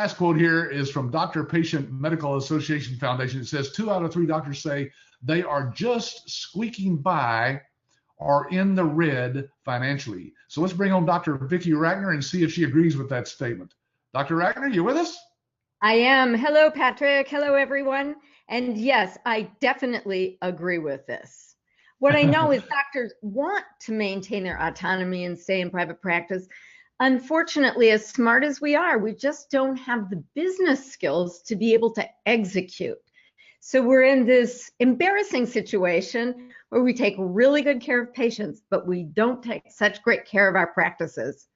last quote here is from Doctor Patient Medical Association Foundation. It says 2 out of 3 doctors say they are just squeaking by or in the red financially. So let's bring on Dr. Vicki Rackner and see if she agrees with that statement. Dr. Rackner, you with us? I am. Hello, Patrick. Hello, everyone. And yes, I definitely agree with this. What I know is doctors want to maintain their autonomy and stay in private practice. Unfortunately, as smart as we are, we just don't have the business skills to be able to execute. So we're in this embarrassing situation where we take really good care of patients, but we don't take such great care of our practices.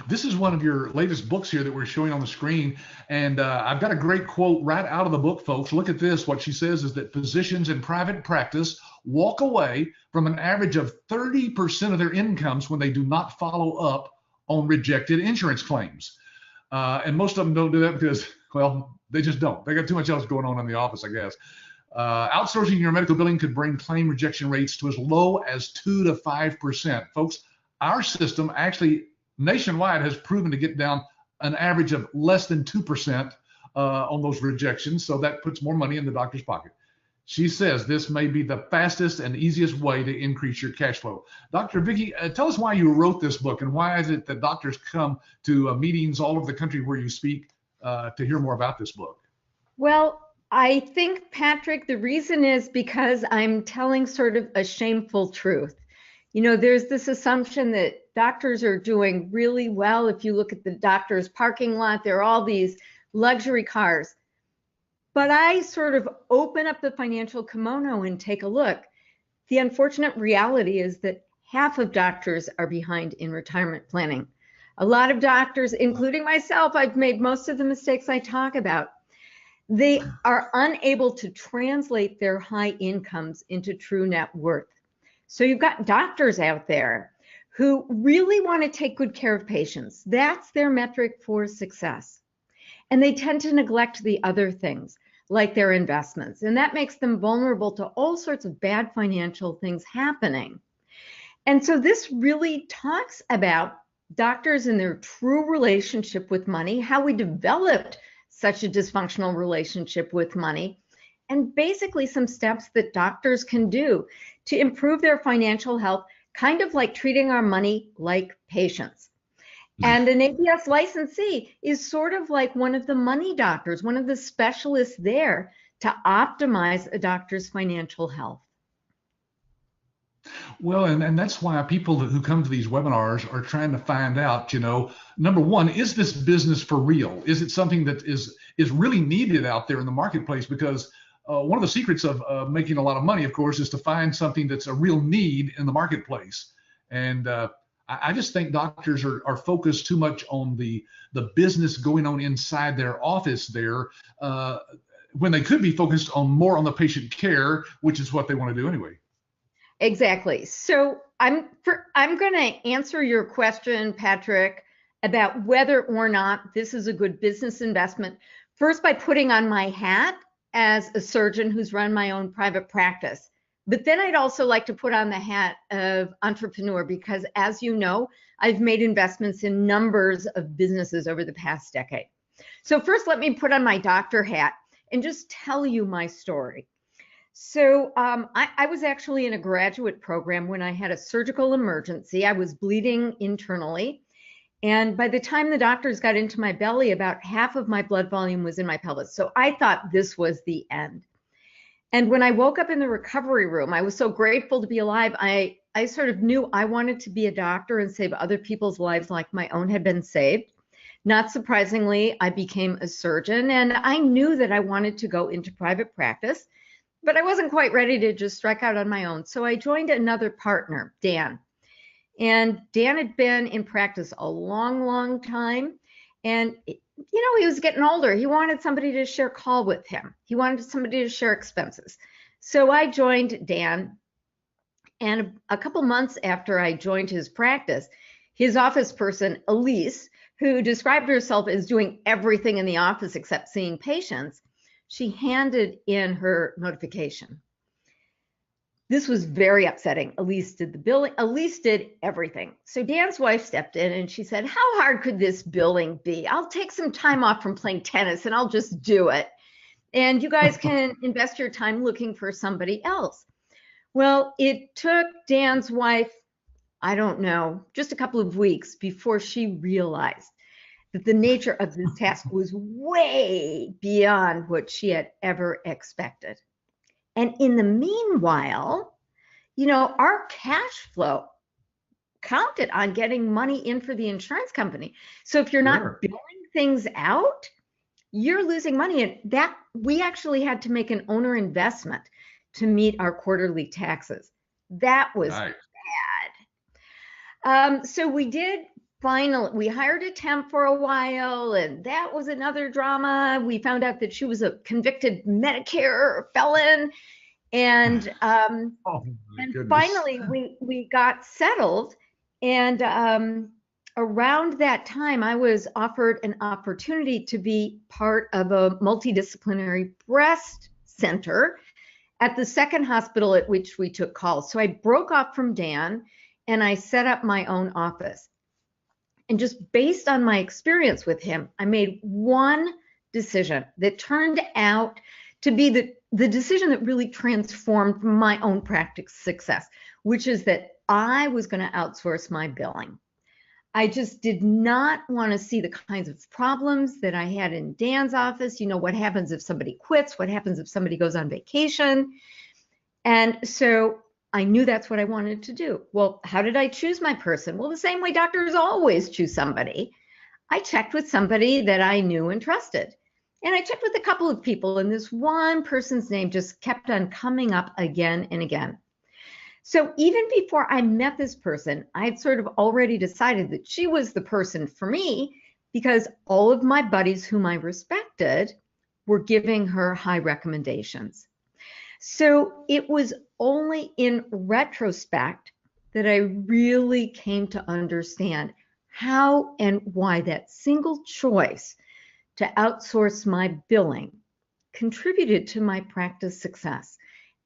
This is one of your latest books here that we're showing on the screen. And I've got a great quote right out of the book, folks. Look at this. What she says is that physicians in private practice walk away from an average of 30% of their incomes when they do not follow up on rejected insurance claims. And most of them don't do that because, well, they just don't. They got too much else going on in the office, I guess. Outsourcing your medical billing could bring claim rejection rates to as low as 2 to 5%. Folks, our system actually nationwide has proven to get down an average of less than 2% on those rejections. So that puts more money in the doctor's pocket. She says this may be the fastest and easiest way to increase your cash flow. Dr. Vicki, tell us why you wrote this book and why is it that doctors come to meetings all over the country where you speak to hear more about this book? Well, I think, Patrick, the reason is because I'm telling sort of a shameful truth. You know, there's this assumption that doctors are doing really well. If you look at the doctor's parking lot, there are all these luxury cars. But I sort of open up the financial kimono and take a look. The unfortunate reality is that half of doctors are behind in retirement planning. A lot of doctors, including myself, I've made most of the mistakes I talk about. They are unable to translate their high incomes into true net worth. So you've got doctors out there who really want to take good care of patients. That's their metric for success. And they tend to neglect the other things, like their investments. And that makes them vulnerable to all sorts of bad financial things happening. And so this really talks about doctors and their true relationship with money, how we developed such a dysfunctional relationship with money, and basically some steps that doctors can do to improve their financial health, kind of like treating our money like patients. And an ABS licensee is sort of like one of the money doctors, one of the specialists there to optimize a doctor's financial health. Well, and that's why people who come to these webinars are trying to find out, you know, number one, is this business for real? Is it something that is really needed out there in the marketplace? Because one of the secrets of making a lot of money, of course, is to find something that's a real need in the marketplace. And I just think doctors are focused too much on the business going on inside their office there when they could be focused on more on the patient care, which is what they want to do anyway. Exactly. So I'm going to answer your question, Patrick, about whether or not this is a good business investment, first by putting on my hat as a surgeon who's run my own private practice. But then I'd also like to put on the hat of entrepreneur because, as you know, I've made investments in numbers of businesses over the past decade. So first, let me put on my doctor hat and just tell you my story. So I was actually in a graduate program when I had a surgical emergency. I was bleeding internally. And by the time the doctors got into my belly, about half of my blood volume was in my pelvis. So I thought this was the end. And when I woke up in the recovery room, I was so grateful to be alive. I sort of knew I wanted to be a doctor and save other people's lives like my own had been saved. Not surprisingly, I became a surgeon, and I knew that I wanted to go into private practice, but I wasn't quite ready to just strike out on my own. So I joined another partner, Dan. And Dan had been in practice a long, long time. And, you know, he was getting older. He wanted somebody to share call with him. He wanted somebody to share expenses. So I joined Dan. And a couple months after I joined his practice, his office person, Elise, who described herself as doing everything in the office except seeing patients, she handed in her notification. This was very upsetting. Elise did the billing. Elise did everything. So Dan's wife stepped in and she said, how hard could this billing be? I'll take some time off from playing tennis and I'll just do it. And you guys can invest your time looking for somebody else. Well, it took Dan's wife, I don't know, just a couple of weeks before she realized that the nature of this task was way beyond what she had ever expected. And in the meanwhile, our cash flow counted on getting money in for the insurance company. So if you're not billing things out, you're losing money. And that we actually had to make an owner investment to meet our quarterly taxes. That was bad. So we did we hired a temp for a while, and that was another drama. We found out that she was a convicted Medicare felon. And finally we got settled. And around that time, I was offered an opportunity to be part of a multidisciplinary breast center at the second hospital at which we took calls. So I broke off from Dan and I set up my own office. And just based on my experience with him, I made one decision that turned out to be the decision that really transformed my own practice success, which is that I was going to outsource my billing. I just did not want to see the kinds of problems that I had in Dan's office. What happens if somebody quits? What happens if somebody goes on vacation? And so I knew that's what I wanted to do. Well, how did I choose my person? Well, the same way doctors always choose somebody. I checked with somebody that I knew and trusted. And I checked with a couple of people, and this one person's name just kept on coming up again and again. So even before I met this person, I had sort of already decided that she was the person for me because all of my buddies whom I respected were giving her high recommendations. So it was only in retrospect that I really came to understand how and why that single choice to outsource my billing contributed to my practice success.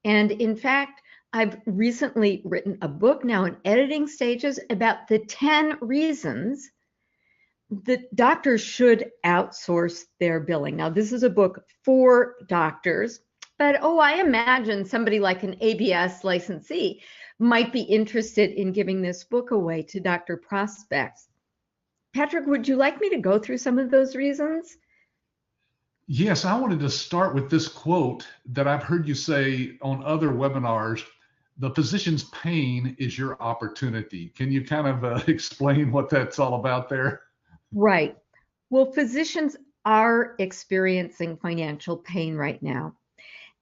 And in fact, I've recently written a book now in editing stages about the 10 reasons that doctors should outsource their billing. Now, this is a book for doctors, but I imagine somebody like an ABS licensee might be interested in giving this book away to doctor prospects. Patrick, would you like me to go through some of those reasons? Yes, I wanted to start with this quote that I've heard you say on other webinars. The physician's pain is your opportunity. Can you kind of explain what that's all about there? Right. Well, physicians are experiencing financial pain right now.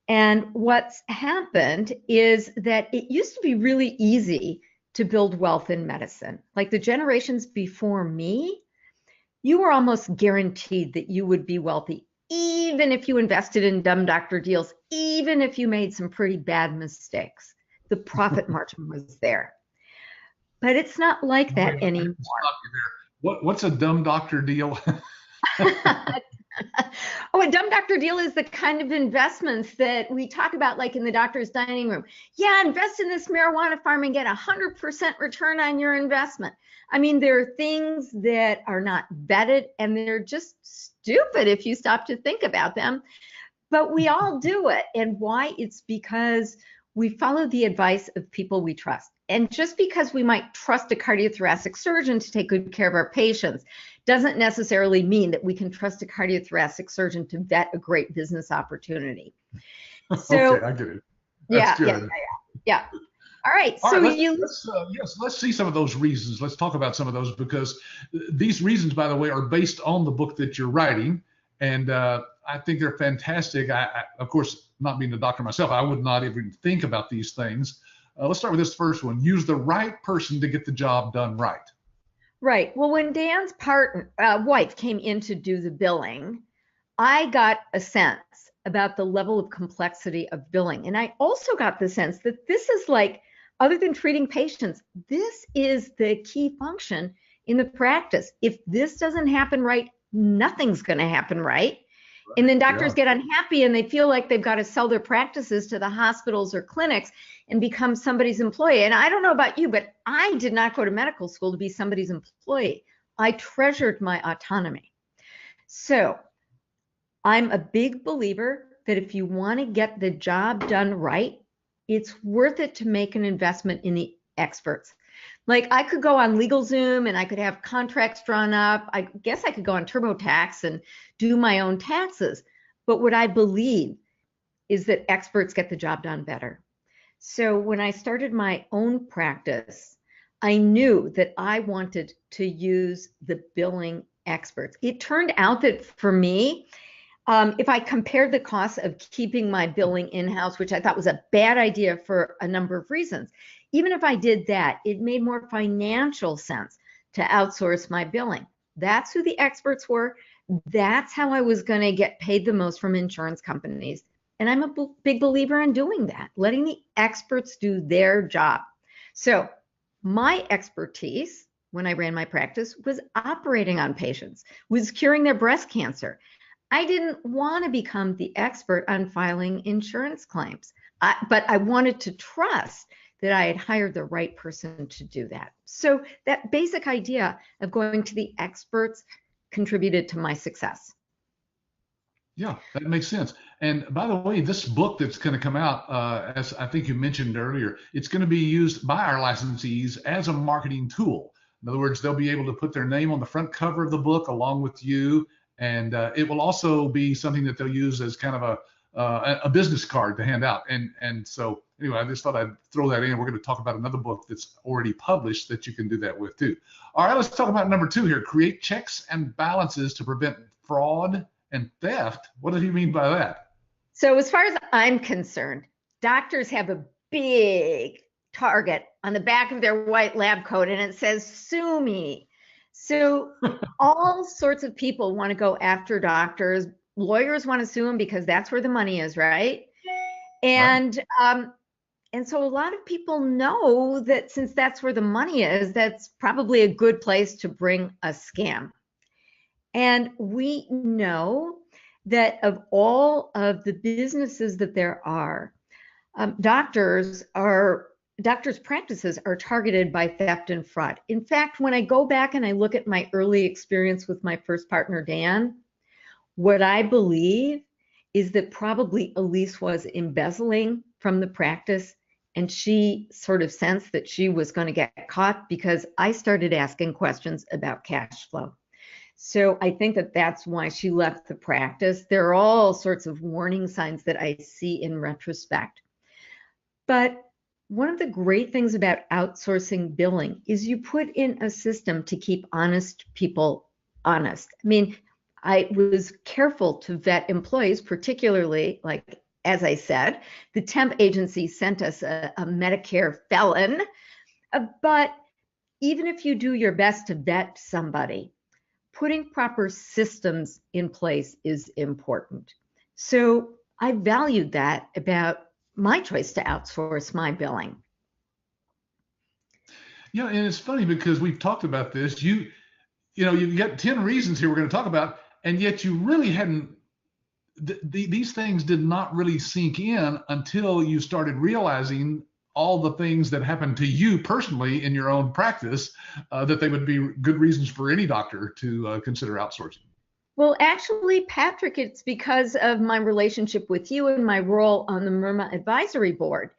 And what's happened is that it used to be really easy to build wealth in medicine. Like the generations before me, you were almost guaranteed that you would be wealthy, even if you invested in dumb doctor deals, even if you made some pretty bad mistakes. The profit margin was there. But it's not like that anymore. What's a dumb doctor deal? A dumb doctor deal is the kind of investments that we talk about, like in the doctor's dining room. Yeah, invest in this marijuana farm and get 100% return on your investment. I mean, there are things that are not vetted and they're just stupid if you stop to think about them. But we all do it. And why? It's because we follow the advice of people we trust. And just because we might trust a cardiothoracic surgeon to take good care of our patients doesn't necessarily mean that we can trust a cardiothoracic surgeon to vet a great business opportunity. So, okay, I get it. Yeah. All right. Let's see some of those reasons. Let's talk about some of those, because these reasons, by the way, are based on the book that you're writing. And I think they're fantastic. I, of course, not being a doctor myself, I would not even think about these things. Let's start with this first one. Use the right person to get the job done right. Right. Well, when Dan's wife came in to do the billing, I got a sense about the level of complexity of billing. And I also got the sense that this is like, other than treating patients, this is the key function in the practice. If this doesn't happen right, nothing's going to happen right. And then doctors get unhappy and they feel like they've got to sell their practices to the hospitals or clinics and become somebody's employee. And I don't know about you, but I did not go to medical school to be somebody's employee. I treasured my autonomy. So I'm a big believer that if you want to get the job done right, it's worth it to make an investment in the experts. Like I could go on LegalZoom and I could have contracts drawn up. I guess I could go on TurboTax and do my own taxes. But what I believe is that experts get the job done better. So when I started my own practice, I knew that I wanted to use the billing experts. It turned out that for me, if I compared the cost of keeping my billing in-house, which I thought was a bad idea for a number of reasons, even if I did that, it made more financial sense to outsource my billing. That's who the experts were. That's how I was going to get paid the most from insurance companies. And I'm a big believer in doing that, letting the experts do their job. So my expertise when I ran my practice was operating on patients, was curing their breast cancer. I didn't want to become the expert on filing insurance claims, but I wanted to trust that I had hired the right person to do that. So that basic idea of going to the experts contributed to my success. Yeah, that makes sense. And by the way, this book that's going to come out, as I think you mentioned earlier, it's going to be used by our licensees as a marketing tool. In other words, they'll be able to put their name on the front cover of the book along with you. And it will also be something that they'll use as kind of a business card to hand out. And so anyway, I just thought I'd throw that in. We're going to talk about another book that's already published that you can do that with too. All right, let's talk about number 2 here. Create checks and balances to prevent fraud and theft. What does he mean by that? So as far as I'm concerned, doctors have a big target on the back of their white lab coat and it says, sue me. So all sorts of people want to go after doctors. Lawyers want to sue them because that's where the money is, right? And so a lot of people know that since that's where the money is, that's probably a good place to bring a scam. And we know that of all of the businesses that there are, doctors' practices are targeted by theft and fraud. In fact, when I go back and I look at my early experience with my first partner, Dan, what I believe is that probably Elise was embezzling from the practice and she sort of sensed that she was going to get caught because I started asking questions about cash flow. So I think that that's why she left the practice. There are all sorts of warning signs that I see in retrospect. But one of the great things about outsourcing billing is you put in a system to keep honest people honest. I mean, I was careful to vet employees, particularly, like, as I said, the temp agency sent us a Medicare felon. But even if you do your best to vet somebody, putting proper systems in place is important. So I valued that about my choice to outsource my billing. Yeah, and it's funny because we've talked about this. You got 10 reasons here we're going to talk about, and yet you really hadn't. These things did not really sink in until you started realizing all the things that happened to you personally in your own practice, that they would be good reasons for any doctor to consider outsourcing. Well, actually, Patrick, it's because of my relationship with you and my role on the MIRMA advisory board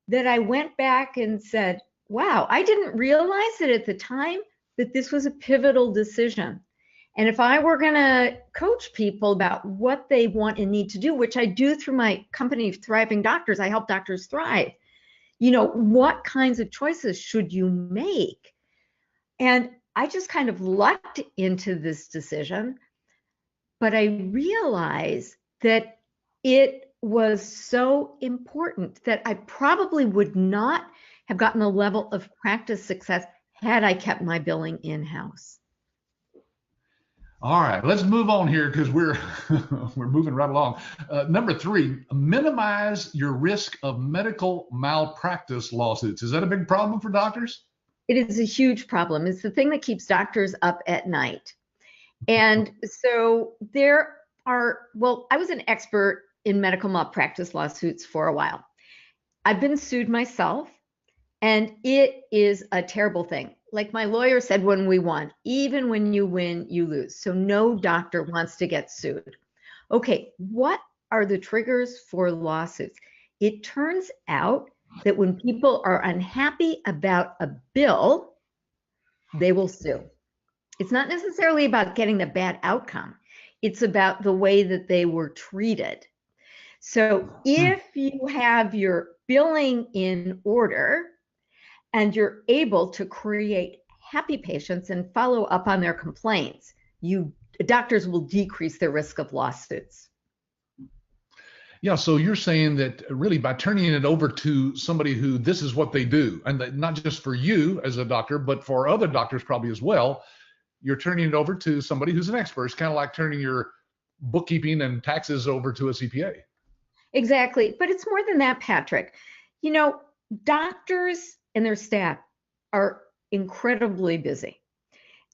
that I went back and said, wow, I didn't realize it at the time that this was a pivotal decision. And if I were going to coach people about what they want and need to do, which I do through my company, Thriving Doctors, I help doctors thrive. What kinds of choices should you make? And I just kind of lucked into this decision, but I realized that it was so important that I probably would not have gotten the level of practice success had I kept my billing in-house. All right, let's move on here because we're moving right along. Number 3, minimize your risk of medical malpractice lawsuits. Is that a big problem for doctors? It is a huge problem. It's the thing that keeps doctors up at night. And so I was an expert in medical malpractice lawsuits for a while. I've been sued myself, and it is a terrible thing. Like my lawyer said when we won, even when you win, you lose. So no doctor wants to get sued. Okay, what are the triggers for lawsuits? It turns out that when people are unhappy about a bill, they will sue. It's not necessarily about getting the bad outcome. It's about the way that they were treated. So if you have your billing in order and you're able to create happy patients and follow up on their complaints, doctors will decrease their risk of lawsuits. Yeah, so you're saying that really by turning it over to somebody who this is what they do, and not just for you as a doctor, but for other doctors probably as well, you're turning it over to somebody who's an expert. It's kind of like turning your bookkeeping and taxes over to a CPA. Exactly. But it's more than that, Patrick. You know, doctors and their staff are incredibly busy.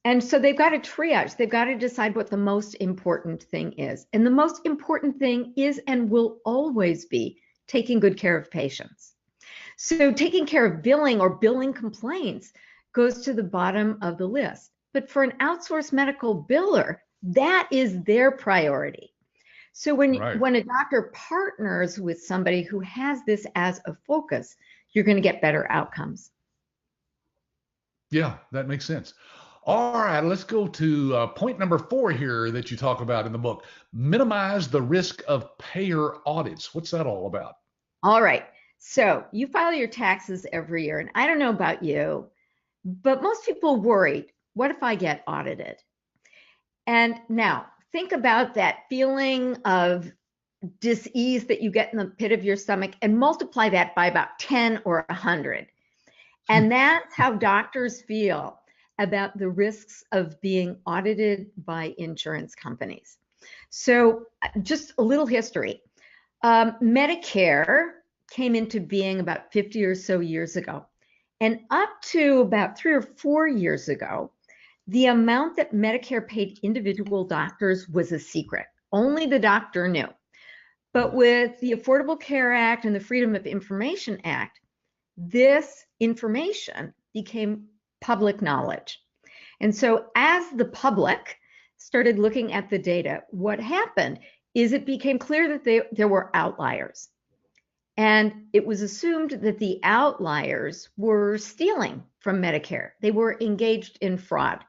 And so they've got to triage, they've got to decide what the most important thing is. And the most important thing is and will always be taking good care of patients. So taking care of billing or billing complaints goes to the bottom of the list. But for an outsourced medical biller, that is their priority. So when a doctor partners with somebody who has this as a focus, you're going to get better outcomes. Yeah, that makes sense. All right, let's go to point number 4 here that you talk about in the book. Minimize the risk of payer audits. What's that all about? All right. So you file your taxes every year. And I don't know about you, but most people worried, what if I get audited? And now think about that feeling of dis-ease that you get in the pit of your stomach and multiply that by about 10 or 100. And that's how doctors feel about the risks of being audited by insurance companies. So just a little history. Medicare came into being about 50 or so years ago. And up to about 3 or 4 years ago, the amount that Medicare paid individual doctors was a secret. Only the doctor knew. But with the Affordable Care Act and the Freedom of Information Act, this information became public knowledge. And so as the public started looking at the data, what happened is it became clear that there were outliers. And it was assumed that the outliers were stealing from Medicare. They were engaged in fraud.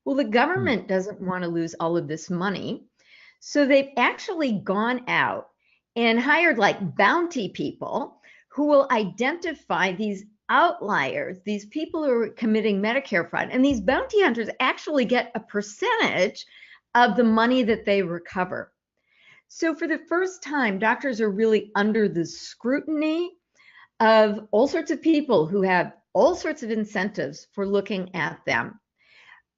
Well, the government doesn't want to lose all of this money. So they've actually gone out and hired like bounty people who will identify these outliers, these people who are committing Medicare fraud. And these bounty hunters actually get a percentage of the money that they recover. So for the first time, doctors are really under the scrutiny of all sorts of people who have all sorts of incentives for looking at them.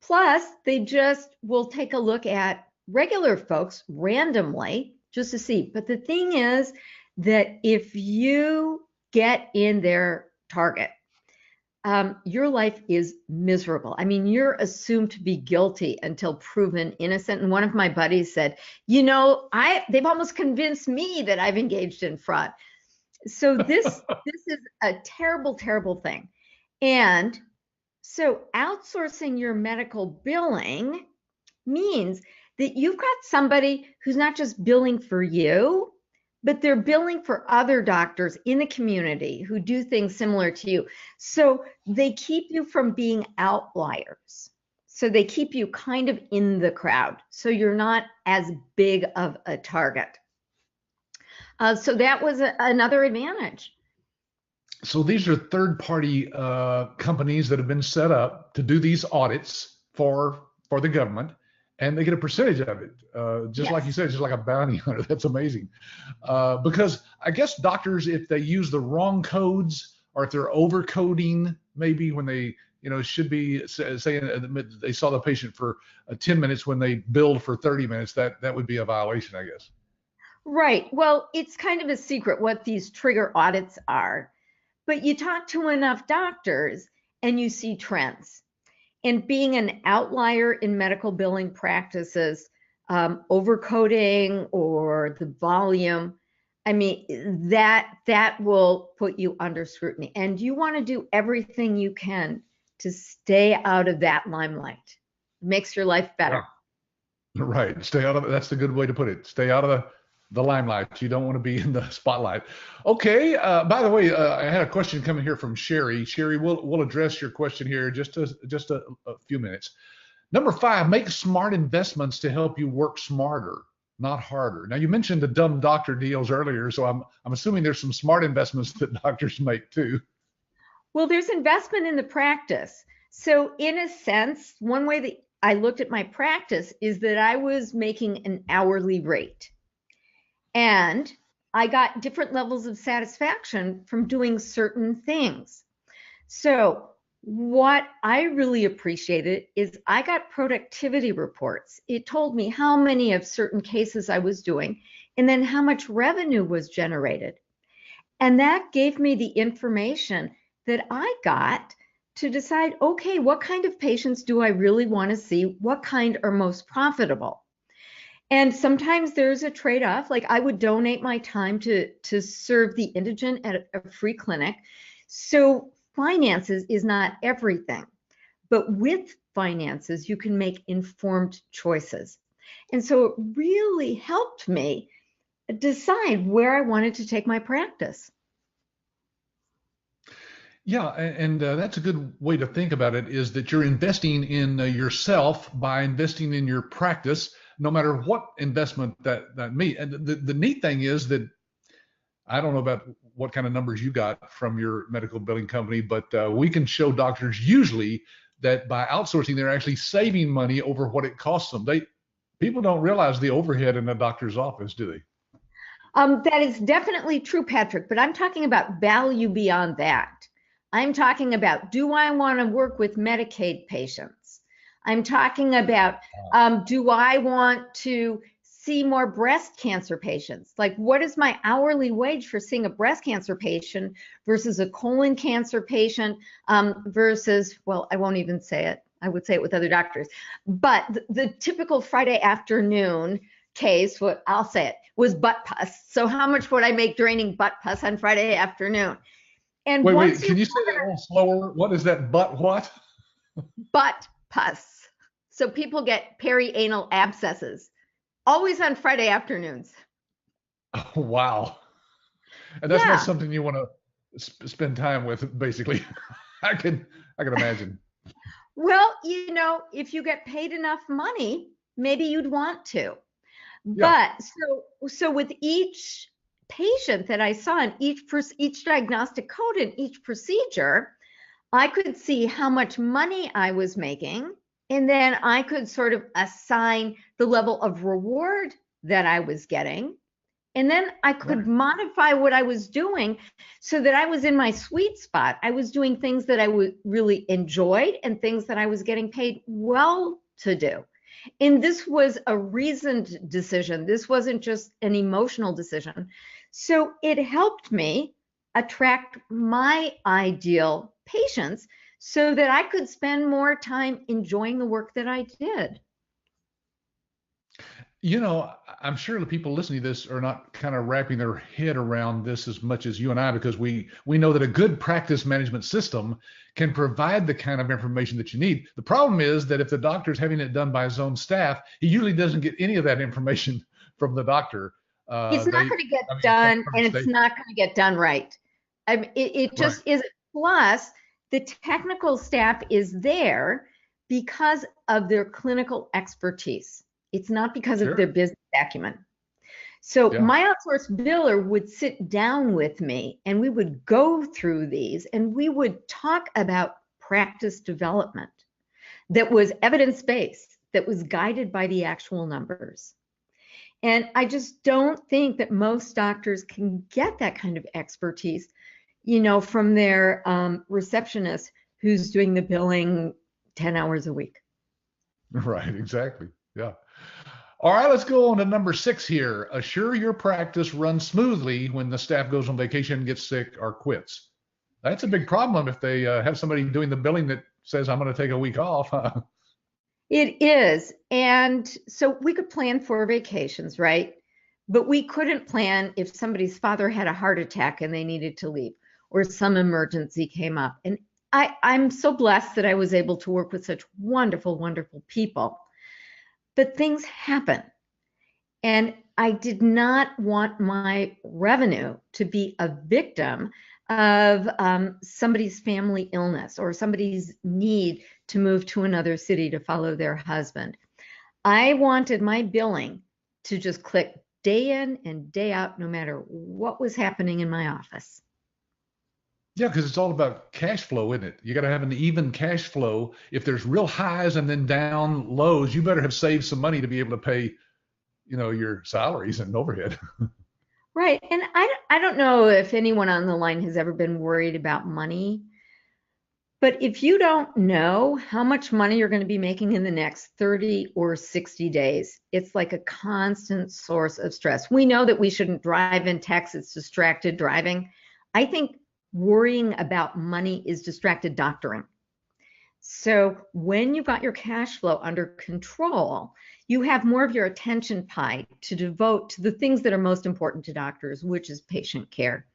Plus, they just will take a look at regular folks randomly just to see. But the thing is that if you get in their target, your life is miserable. I mean, you're assumed to be guilty until proven innocent. And one of my buddies said, you know, they've almost convinced me that I've engaged in fraud. So this is a terrible, terrible thing. And so outsourcing your medical billing means that you've got somebody who's not just billing for you, but they're billing for other doctors in the community who do things similar to you. So they keep you from being outliers. So they keep you kind of in the crowd. So you're not as big of a target. So that was another advantage. So these are third-party companies that have been set up to do these audits for the government, and they get a percentage of it. Just like you said, just like a bounty hunter. That's amazing. Because I guess doctors, if they use the wrong codes or if they're overcoding, maybe when they, should be saying they saw the patient for 10 minutes when they billed for 30 minutes, that would be a violation, I guess. Right. Well, it's kind of a secret what these trigger audits are. But you talk to enough doctors and you see trends. And being an outlier in medical billing practices, overcoding or the volume, I mean, that will put you under scrutiny. And you want to do everything you can to stay out of that limelight. It makes your life Yeah. better. Right. Stay out of it. That's the good way to put it. Stay out of the limelight. You don't want to be in the spotlight. Okay. By the way, I had a question coming here from Sherry. Sherry, we'll address your question here just a few minutes. Number 5, make smart investments to help you work smarter, not harder. Now you mentioned the dumb doctor deals earlier, so I'm assuming there's some smart investments that doctors make too. Well, there's investment in the practice. So in a sense, one way that I looked at my practice is that I was making an hourly rate. And I got different levels of satisfaction from doing certain things. So what I really appreciated is I got productivity reports. It told me how many of certain cases I was doing and then how much revenue was generated. And that gave me the information that I got to decide, okay, what kind of patients do I really want to see? What kind are most profitable? And sometimes there's a trade-off. Like I would donate my time to serve the indigent at a free clinic. So finances is not everything. But with finances, you can make informed choices. And so it really helped me decide where I wanted to take my practice. Yeah, and that's a good way to think about it, is that you're investing in yourself by investing in your practice, no matter what investment that means. And the neat thing is that I don't know about what kind of numbers you got from your medical billing company, but we can show doctors usually that by outsourcing, they're actually saving money over what it costs them. People don't realize the overhead in a doctor's office, do they? That is definitely true, Patrick, but I'm talking about value beyond that. I'm talking about, do I want to work with Medicaid patients? I'm talking about, do I want to see more breast cancer patients? Like, what is my hourly wage for seeing a breast cancer patient versus a colon cancer patient versus, well, I won't even say it. I would say it with other doctors. But the typical Friday afternoon case, what I'll say it, was butt pus. So how much would I make draining butt pus on Friday afternoon? And wait, can you say that a little slower? What is that butt what? Butt pus. So people get perianal abscesses, always on Friday afternoons. Oh, wow. And that's not something you want to spend time with, basically. I can imagine. Well, if you get paid enough money, maybe you'd want to. Yeah. But so with each patient that I saw in each diagnostic code in each procedure, I could see how much money I was making, and then I could sort of assign the level of reward that I was getting. And then I could modify what I was doing so that I was in my sweet spot. I was doing things that I really enjoyed and things that I was getting paid well to do. And this was a reasoned decision. This wasn't just an emotional decision. So it helped me attract my ideal patients so that I could spend more time enjoying the work that I did. I'm sure the people listening to this are not kind of wrapping their head around this as much as you and I, because we know that a good practice management system can provide the kind of information that you need. The problem is that if the doctor is having it done by his own staff, he usually doesn't get any of that information from the doctor. It's not going to get done, and it's not going to get done right. It just isn't. Plus, the technical staff is there because of their clinical expertise. It's not because of their business acumen. So my outsourced biller would sit down with me and we would go through these and we would talk about practice development that was evidence-based, that was guided by the actual numbers. And I just don't think that most doctors can get that kind of expertise, from their receptionist who's doing the billing 10 hours a week. Right, exactly. Yeah. All right, let's go on to number 6 here. Assure your practice runs smoothly when the staff goes on vacation, gets sick, or quits. That's a big problem if they have somebody doing the billing that says, I'm going to take a week off. It is. And so we could plan for vacations, right? But we couldn't plan if somebody's father had a heart attack and they needed to leave, or some emergency came up. And I'm so blessed that I was able to work with such wonderful, wonderful people. But things happen. And I did not want my revenue to be a victim of somebody's family illness or somebody's need to move to another city to follow their husband. I wanted my billing to just click day in and day out, no matter what was happening in my office. Yeah, because it's all about cash flow, isn't it? You got to have an even cash flow. If there's real highs and then down lows, you better have saved some money to be able to pay, your salaries and overhead. Right. And I don't know if anyone on the line has ever been worried about money, but if you don't know how much money you're going to be making in the next 30 or 60 days, it's like a constant source of stress. We know that we shouldn't drive in text, it's distracted driving. I think worrying about money is distracted doctoring. So when you got your cash flow under control, you have more of your attention pie to devote to the things that are most important to doctors, which is patient care.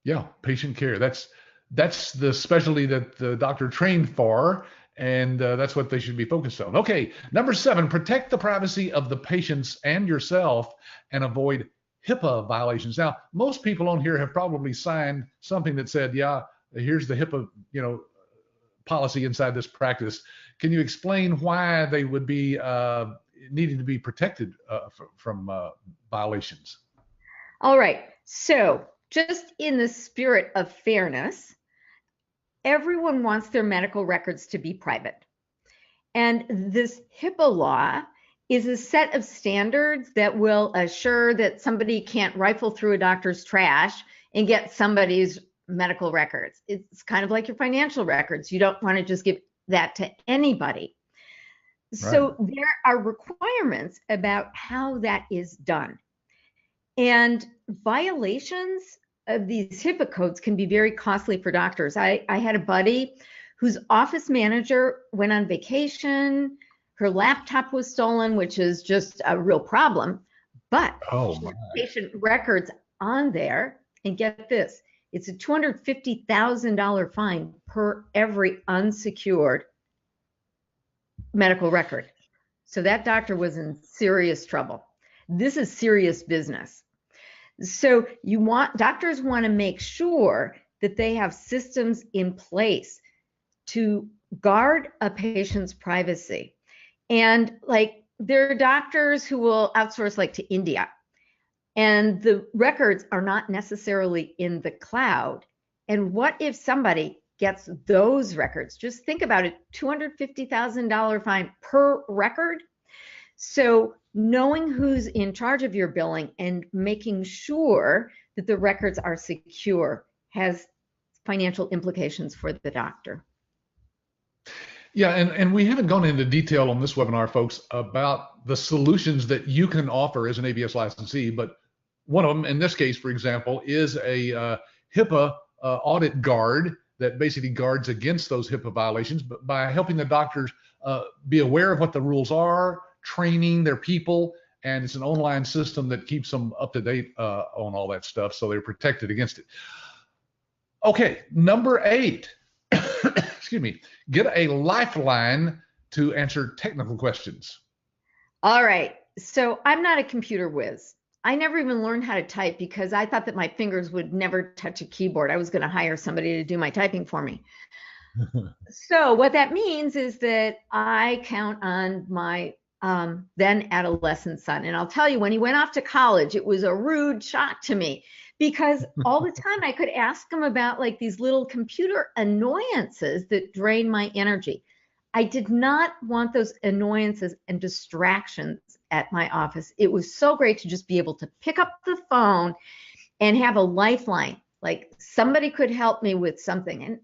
Yeah, patient care. That's the specialty that the doctor trained for, and that's what they should be focused on. Okay, number 7, protect the privacy of the patients and yourself and avoid HIPAA violations. Now, most people on here have probably signed something that said, yeah, here's the HIPAA, policy inside this practice. Can you explain why they would be needing to be protected from violations? All right. So just in the spirit of fairness, everyone wants their medical records to be private. And this HIPAA law is a set of standards that will assure that somebody can't rifle through a doctor's trash and get somebody's medical records. It's kind of like your financial records. You don't want to just give that to anybody. Right. So there are requirements about how that is done. And violations of these HIPAA codes can be very costly for doctors. I had a buddy whose office manager went on vacation. Her laptop was stolen, which is just a real problem. But patient records on there, and get this, it's a $250,000 fine per every unsecured medical record. So that doctor was in serious trouble. This is serious business. So doctors want to make sure that they have systems in place to guard a patient's privacy. And like there are doctors who will outsource like to India, and the records are not necessarily in the cloud. And what if somebody gets those records? Just think about it, $250,000 fine per record. So knowing who's in charge of your billing and making sure that the records are secure has financial implications for the doctor. Yeah, and we haven't gone into detail on this webinar, folks, about the solutions that you can offer as an ABS licensee, but one of them, in this case, for example, is a HIPAA audit guard that basically guards against those HIPAA violations, but by helping the doctors be aware of what the rules are, training their people, and it's an online system that keeps them up to date on all that stuff, so they're protected against it. Okay, number 8, excuse me, get a lifeline to answer technical questions. All right, so I'm not a computer whiz. I never even learned how to type because I thought that my fingers would never touch a keyboard. I was going to hire somebody to do my typing for me. So what that means is that I count on my then adolescent son. And I'll tell you, when he went off to college, it was a rude shock to me because all the time I could ask him about like these little computer annoyances that drain my energy. I did not want those annoyances and distractions at my office. It was so great to just be able to pick up the phone and have a lifeline. Like somebody could help me with something. And,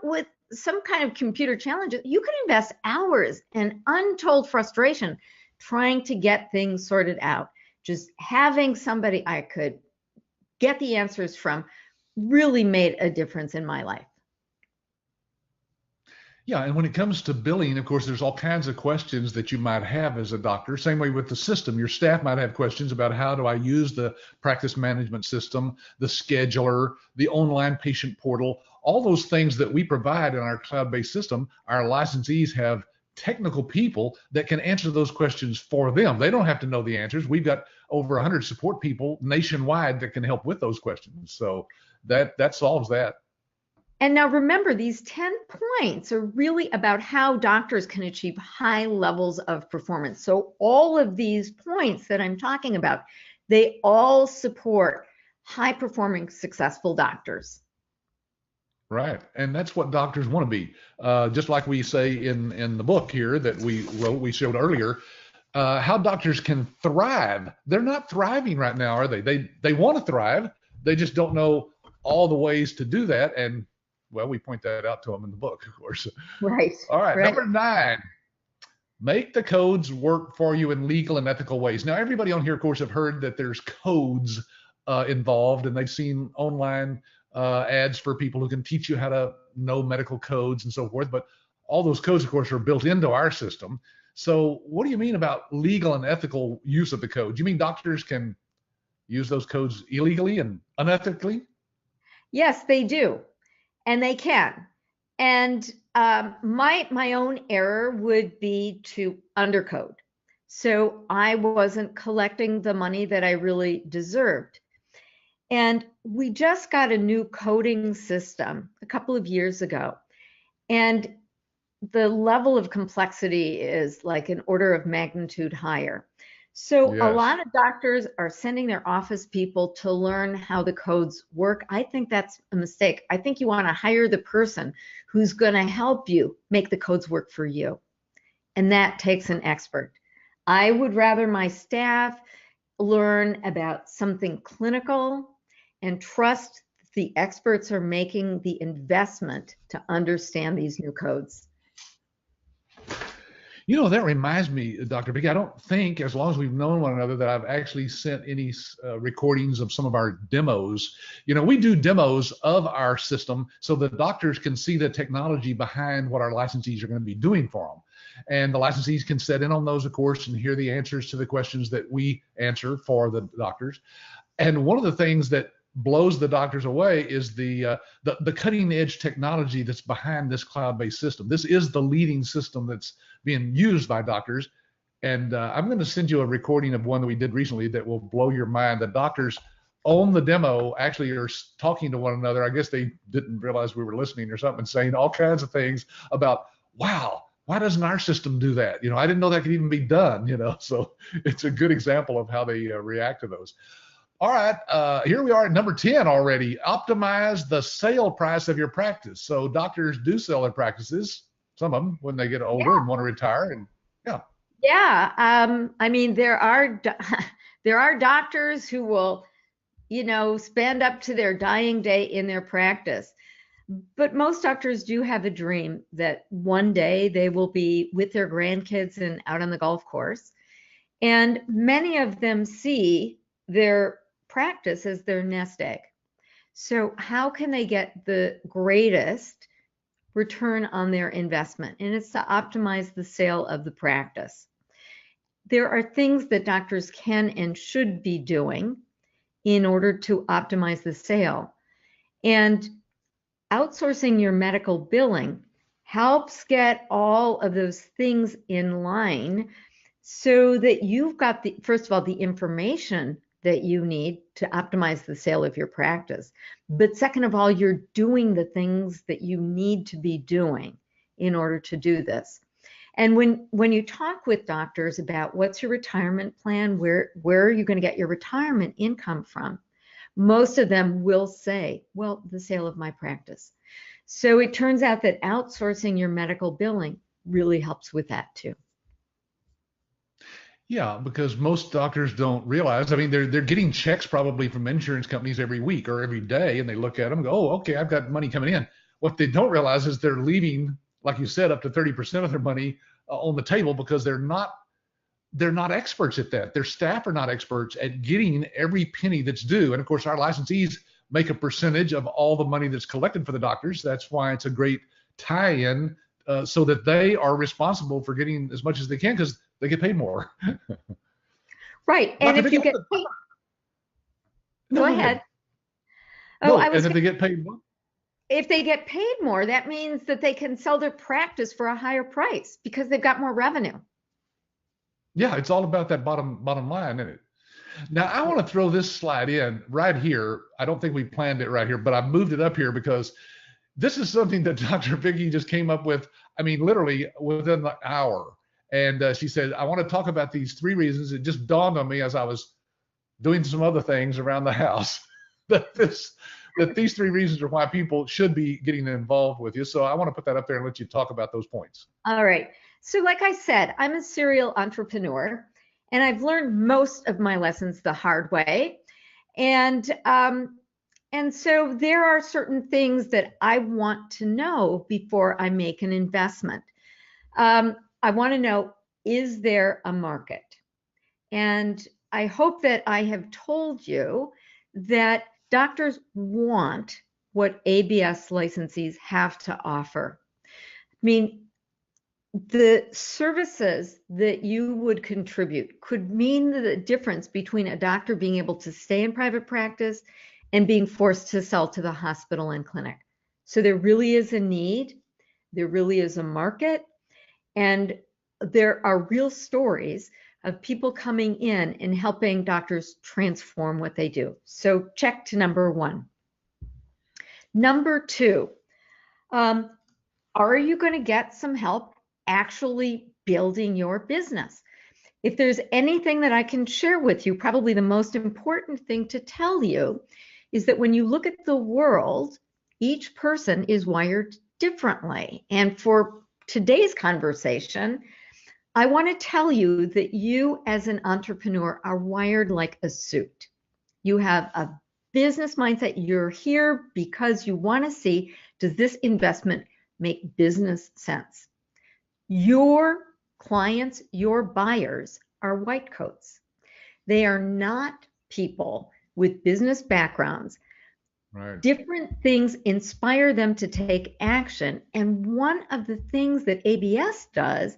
with some kind of computer challenges, you can invest hours and untold frustration trying to get things sorted out. Just having somebody I could get the answers from really made a difference in my life. Yeah, and when it comes to billing, of course, there's all kinds of questions that you might have as a doctor. Same way with the system. Your staff might have questions about how do I use the practice management system, the scheduler, the online patient portal, all those things that we provide in our cloud-based system. Our licensees have technical people that can answer those questions for them. They don't have to know the answers. We've got over 100 support people nationwide that can help with those questions. So that solves that. And now remember, these 10 points are really about how doctors can achieve high levels of performance. So all of these points that I'm talking about, they all support high performing, successful doctors. Right, and that's what doctors want to be. Just like we say in the book here that we showed earlier, how doctors can thrive. They're not thriving right now, are they? They want to thrive. They just don't know all the ways to do that. And well, we point that out to them in the book, of course. Right. All right, Right. number 9. Make the codes work for you in legal and ethical ways. Now, everybody on here, of course, have heard that there's codes involved, and they've seen online ads for people who can teach you how to know medical codes and so forth. But all those codes, of course, are built into our system. So what do you mean about legal and ethical use of the code? Do you mean doctors can use those codes illegally and unethically? Yes, they do. And they can. And my own error would be to undercode. So I wasn't collecting the money that I really deserved. And we just got a new coding system a couple of years ago. And the level of complexity is like an order of magnitude higher. So a Yes. lot of doctors are sending their office people to learn how the codes work. I think that's a mistake. I think you want to hire the person who's going to help you make the codes work for you. And that takes an expert. I would rather my staff learn about something clinical and trust the experts are making the investment to understand these new codes. You know, that reminds me, Dr. Vicki, I don't think, as long as we've known one another, that I've actually sent any recordings of some of our demos. You know, we do demos of our system so the doctors can see the technology behind what our licensees are going to be doing for them. And the licensees can set in on those, of course, and hear the answers to the questions that we answer for the doctors. And one of the things that blows the doctors away is the cutting edge technology that's behind this cloud-based system. This is the leading system that's being used by doctors. And I'm going to send you a recording of one that we did recently that will blow your mind. The doctors on the demo actually are talking to one another. I guess they didn't realize we were listening or something, saying all kinds of things about, wow, why doesn't our system do that? You know, I didn't know that could even be done, you know. So it's a good example of how they react to those. All right, here we are at number 10 already. Optimize the sale price of your practice. So doctors do sell their practices, some of them when they get older and want to retire. And yeah. Yeah, I mean there are there are doctors who will, spend up to their dying day in their practice. But most doctors do have a dream that one day they will be with their grandkids and out on the golf course. And many of them see their practice as their nest egg. So how can they get the greatest return on their investment? And it's to optimize the sale of the practice. There are things that doctors can and should be doing in order to optimize the sale. And outsourcing your medical billing helps get all of those things in line so that you've got first of all, the information that you need to optimize the sale of your practice. But second of all, you're doing the things that you need to be doing in order to do this. And when you talk with doctors about what's your retirement plan, where are you going to get your retirement income from, most of them will say, well, the sale of my practice. So it turns out that outsourcing your medical billing really helps with that too. Yeah, because most doctors don't realize. I mean, they're getting checks probably from insurance companies every week or every day, and they look at them and go, "Oh, okay, I've got money coming in." What they don't realize is they're leaving, like you said, up to 30% of their money on the table because they're not experts at that. Their staff are not experts at getting every penny that's due. And of course, our licensees make a percentage of all the money that's collected for the doctors. That's why it's a great tie-in so that they are responsible for getting as much as they can because they get paid more. Right. And if you get paid, go ahead. No, and if they get paid more? If they get paid more, that means that they can sell their practice for a higher price because they've got more revenue. Yeah, it's all about that bottom line, isn't it? Now, I want to throw this slide in right here. I don't think we planned it right here, but I moved it up here because this is something that Dr. Vicki just came up with, I mean, literally within the hour. And she said, I want to talk about these 3 reasons. It just dawned on me as I was doing some other things around the house that these 3 reasons are why people should be getting involved with you. So I want to put that up there and let you talk about those points. All right. So like I said, I'm a serial entrepreneur, and I've learned most of my lessons the hard way. And so there are certain things that I want to know before I make an investment. I want to know, is there a market? And I hope that I have told you that doctors want what ABS licensees have to offer. I mean, the services that you would contribute could mean the difference between a doctor being able to stay in private practice and being forced to sell to the hospital and clinic. So there really is a need, there really is a market, and there are real stories of people coming in and helping doctors transform what they do. So check to number 1. Number 2, are you going to get some help actually building your business? If there's anything that I can share with you, probably the most important thing to tell you is that when you look at the world, each person is wired differently. And for today's conversation, I want to tell you that you as an entrepreneur are wired like a suit. You have a business mindset. You're here because you want to see, does this investment make business sense? Your clients, your buyers are white coats. They are not people with business backgrounds. Right. Different things inspire them to take action. And one of the things that ABS does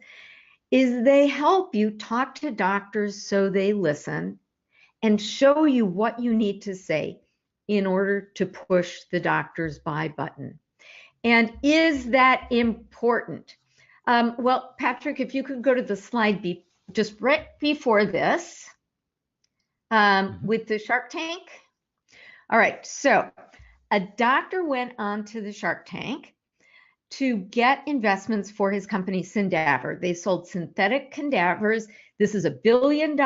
is they help you talk to doctors so they listen and show you what you need to say in order to push the doctor's buy button. And is that important? Well, Patrick, if you could go to the slide just right before this with the Shark Tank. All right, so a doctor went onto the Shark Tank to get investments for his company, Syndaver. They sold synthetic cadavers. This is $1 billion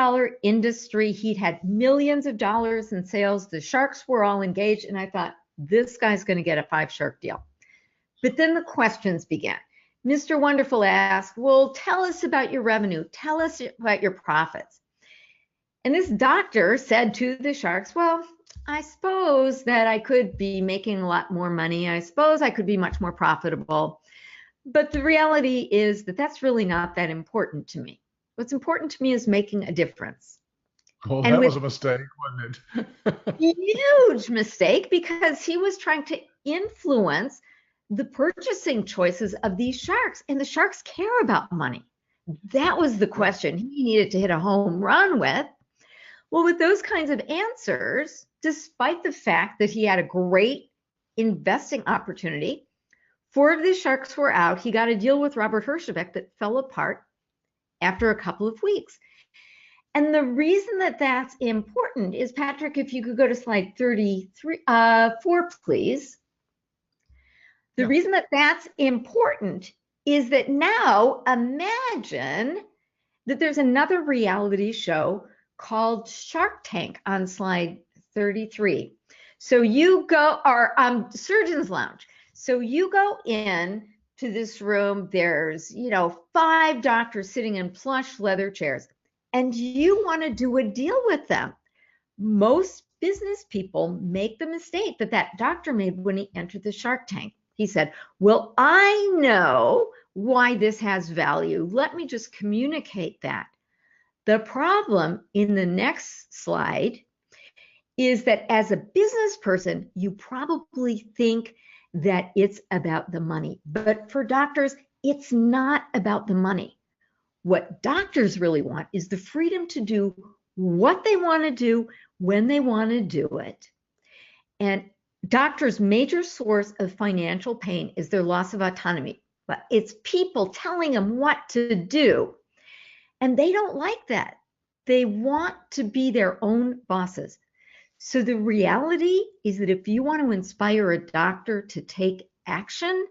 industry. He'd had millions of dollars in sales. The sharks were all engaged. And I thought, this guy's going to get a 5-shark deal. But then the questions began. Mr. Wonderful asked, well, tell us about your revenue. Tell us about your profits. And this doctor said to the sharks, well, I suppose that I could be making a lot more money. I suppose I could be much more profitable. But the reality is that that's really not that important to me. What's important to me is making a difference. Well, that was a mistake, wasn't it? Huge mistake, because he was trying to influence the purchasing choices of these sharks. And the sharks care about money. That was the question he needed to hit a home run with. Well, with those kinds of answers, despite the fact that he had a great investing opportunity, 4 of the sharks were out. He got a deal with Robert Herjavec that fell apart after a couple of weeks. And the reason that that's important is, Patrick, if you could go to slide 4, please. The reason that that's important is that now imagine that there's another reality show called Shark Tank on slide 33. So you go, or Surgeon's Lounge. So you go in to this room, there's, 5 doctors sitting in plush leather chairs, and you want to do a deal with them. Most business people make the mistake that doctor made when he entered the Shark Tank. He said, well, I know why this has value. Let me just communicate that. The problem in the next slide is that as a business person, you probably think that it's about the money. But for doctors, it's not about the money. What doctors really want is the freedom to do what they want to do when they want to do it. And doctors' major source of financial pain is their loss of autonomy. But it's people telling them what to do. And they don't like that. They want to be their own bosses. So the reality is that if you want to inspire a doctor to take action,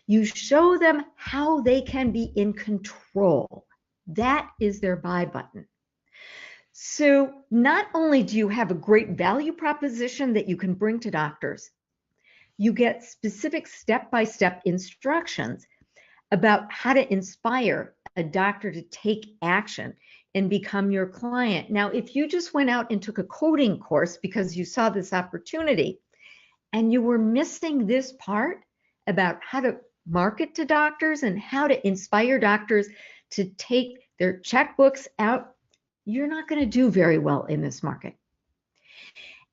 you show them how they can be in control. That is their buy button. So not only do you have a great value proposition that you can bring to doctors, you get specific step-by-step instructions about how to inspire a doctor to take action and become your client. Now, if you just went out and took a coding course because you saw this opportunity and you were missing this part about how to market to doctors and how to inspire doctors to take their checkbooks out, you're not going to do very well in this market.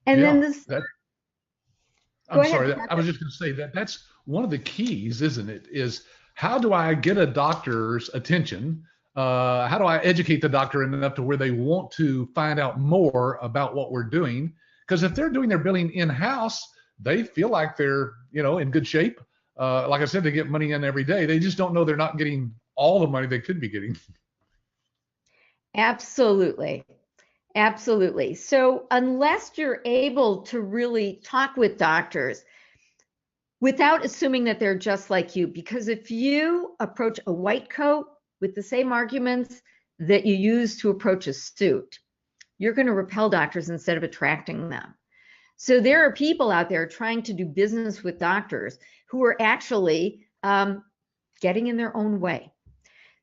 And Yeah, then this. I'm sorry. I was just going to say that's one of the keys, isn't it? Is how do I get a doctor's attention? How do I educate the doctor enough to where they want to find out more about what we're doing? Because if they're doing their billing in-house, they feel like they're, in good shape. Like I said, they get money in every day. They just don't know they're not getting all the money they could be getting. Absolutely. Absolutely. So unless you're able to really talk with doctors without assuming that they're just like you, because if you approach a white coat with the same arguments that you use to approach a suit, you're going to repel doctors instead of attracting them. So there are people out there trying to do business with doctors who are actually getting in their own way.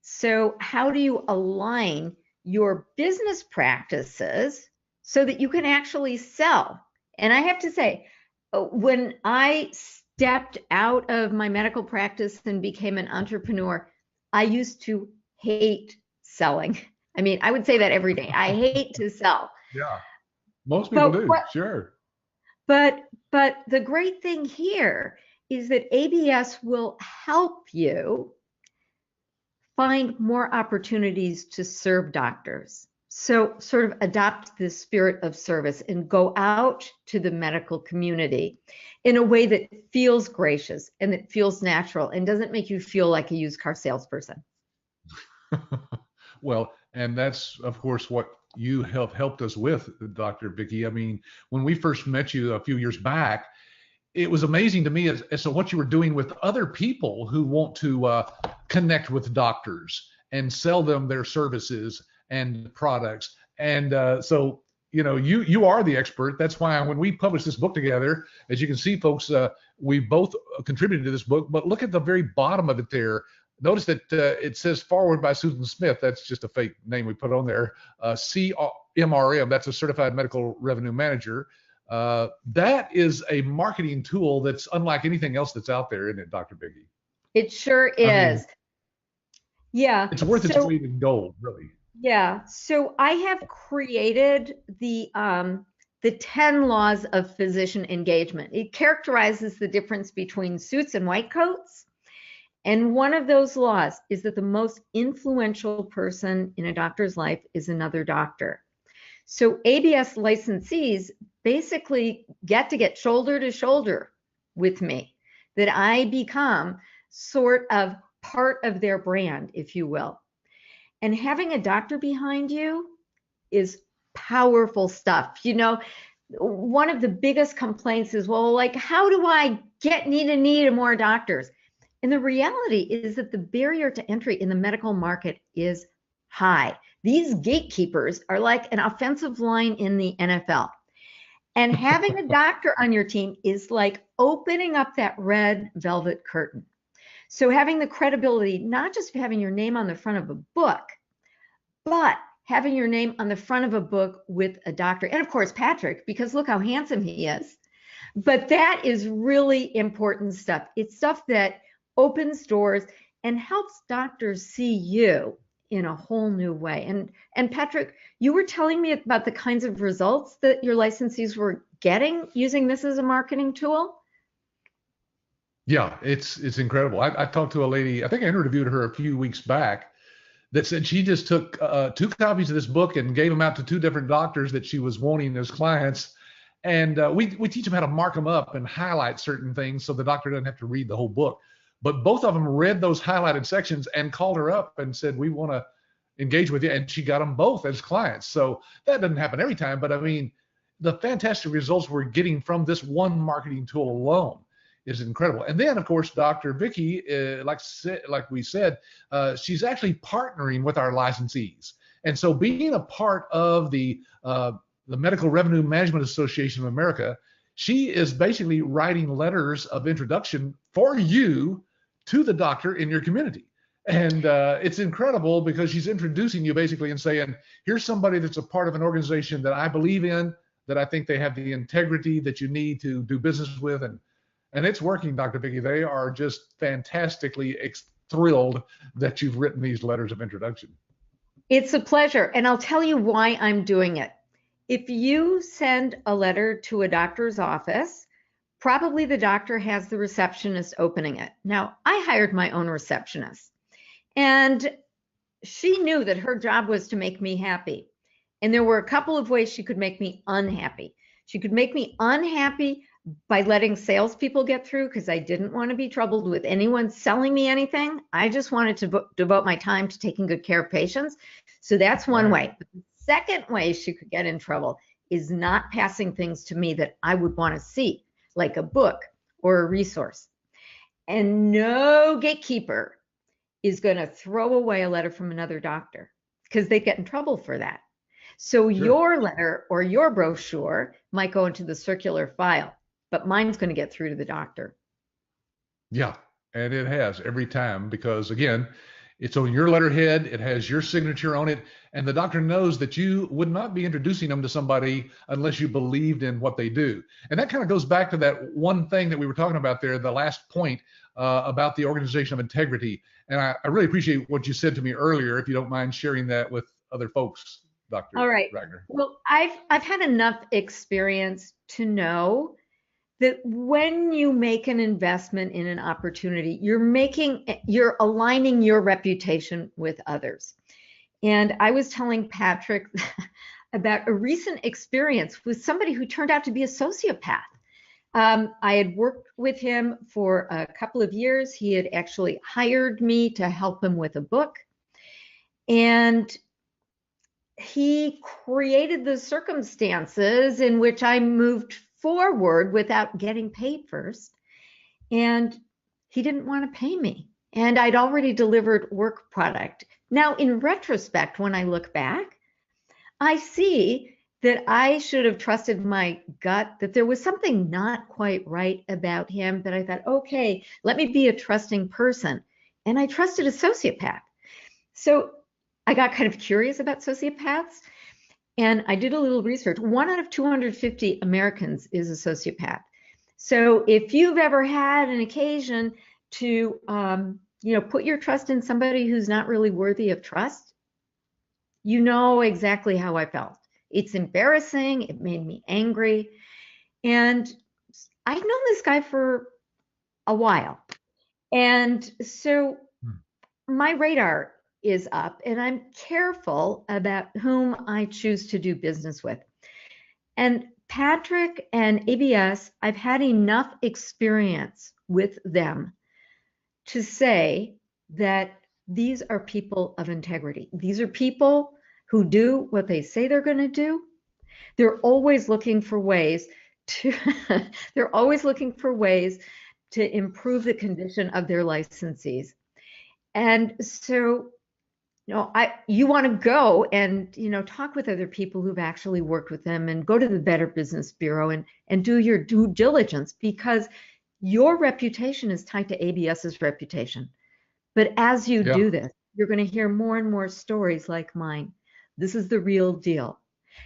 So how do you align your business practices so that you can actually sell? And I have to say, when I stepped out of my medical practice and became an entrepreneur, I used to hate selling. I mean, I would say that every day. I hate to sell. Yeah, most people do, sure. But the great thing here is that ABS will help you find more opportunities to serve doctors. So sort of adopt this spirit of service and go out to the medical community in a way that feels gracious and that feels natural and doesn't make you feel like a used car salesperson. Well, and that's, of course, what you have helped us with, Dr. Vicki. I mean, when we first met you a few years back, it was amazing to me as to what you were doing with other people who want to connect with doctors and sell them their services and products. And so, you are the expert. That's why when we published this book together, as you can see, folks, we both contributed to this book. But look at the very bottom of it there. Notice that it says forward by Susan Smith. That's just a fake name we put on there. CMRM, that's a certified medical revenue manager. That is a marketing tool that's unlike anything else that's out there, isn't it, Dr. Vicki? It sure is. Yeah. It's worth its weight in gold, really. Yeah. So I have created the 10 laws of physician engagement. It characterizes the difference between suits and white coats. And one of those laws is that the most influential person in a doctor's life is another doctor. So ABS licensees basically get shoulder to shoulder with me, that I become sort of part of their brand, if you will. And having a doctor behind you is powerful stuff. One of the biggest complaints is, well, like, how do I need more doctors? And the reality is that the barrier to entry in the medical market is high. These gatekeepers are like an offensive line in the NFL. And having a doctor on your team is like opening up that red velvet curtain. So having the credibility, not just having your name on the front of a book, but having your name on the front of a book with a doctor. And of course, Patrick, because look how handsome he is. But that is really important stuff. It's stuff that opens doors and helps doctors see you in a whole new way. And Patrick, you were telling me about the kinds of results that your licensees were getting using this as a marketing tool? Yeah, it's incredible. I talked to a lady, I think I interviewed her a few weeks back, that said she just took two copies of this book and gave them out to two different doctors that she was wanting as clients. And we teach them how to mark them up and highlight certain things so the doctor doesn't have to read the whole book. But both of them read those highlighted sections and called her up and said, "We want to engage with you." And she got them both as clients. So that doesn't happen every time. But I mean, the fantastic results we're getting from this one marketing tool alone is incredible. And then, of course, Dr. Vicki, like we said, she's actually partnering with our licensees. And so being a part of the Medical Revenue Management Association of America, she is basically writing letters of introduction for you to the doctor in your community. And it's incredible because she's introducing you basically and saying, here's somebody that's a part of an organization that I believe in, that I think they have the integrity that you need to do business with. And it's working, Dr. Vicki. They are just fantastically thrilled that you've written these letters of introduction. It's a pleasure. And I'll tell you why I'm doing it. If you send a letter to a doctor's office, probably the doctor has the receptionist opening it. Now, I hired my own receptionist, and she knew that her job was to make me happy. And there were a couple of ways she could make me unhappy. She could make me unhappy by letting salespeople get through because I didn't want to be troubled with anyone selling me anything. I just wanted to devote my time to taking good care of patients. So that's one way. But the second way she could get in trouble is not passing things to me that I would want to see, like a book or a resource. And no gatekeeper is going to throw away a letter from another doctor because they get in trouble for that. So Sure. Your letter or your brochure might go into the circular file, but mine's going to get through to the doctor. Yeah, and it has every time because, again, it's on your letterhead, it has your signature on it, and the doctor knows that you would not be introducing them to somebody unless you believed in what they do. And that kind of goes back to that one thing that we were talking about there, the last point about the organization of integrity. And I really appreciate what you said to me earlier, if you don't mind sharing that with other folks, Dr. All right. Rackner. Well, I've had enough experience to know that when you make an investment in an opportunity, you're aligning your reputation with others. And I was telling Patrick about a recent experience with somebody who turned out to be a sociopath. I had worked with him for a couple of years. He had actually hired me to help him with a book. And he created the circumstances in which I moved forward without getting paid first. And he didn't want to pay me. And I'd already delivered work product. Now, in retrospect, when I look back, I see that I should have trusted my gut, that there was something not quite right about him, that I thought, okay, let me be a trusting person. And I trusted a sociopath. So I got kind of curious about sociopaths, and I did a little research. 1 out of 250 Americans is a sociopath. So if you've ever had an occasion to, put your trust in somebody who's not really worthy of trust, you know exactly how I felt. It's embarrassing. It made me angry. And I've known this guy for a while. And so my radar is up, and I'm careful about whom I choose to do business with. And Patrick and ABS, I've had enough experience with them to say that these are people of integrity. These are people who do what they say they're going to do. They're always looking for ways to they're always looking for ways to improve the condition of their licensees. And so you want to go and talk with other people who've actually worked with them, and go to the Better Business Bureau and do your due diligence, because your reputation is tied to ABS's reputation. But as you do this, you're going to hear more and more stories like mine. This is the real deal.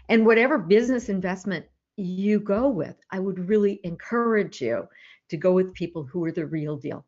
And whatever business investment you go with, I would really encourage you to go with people who are the real deal.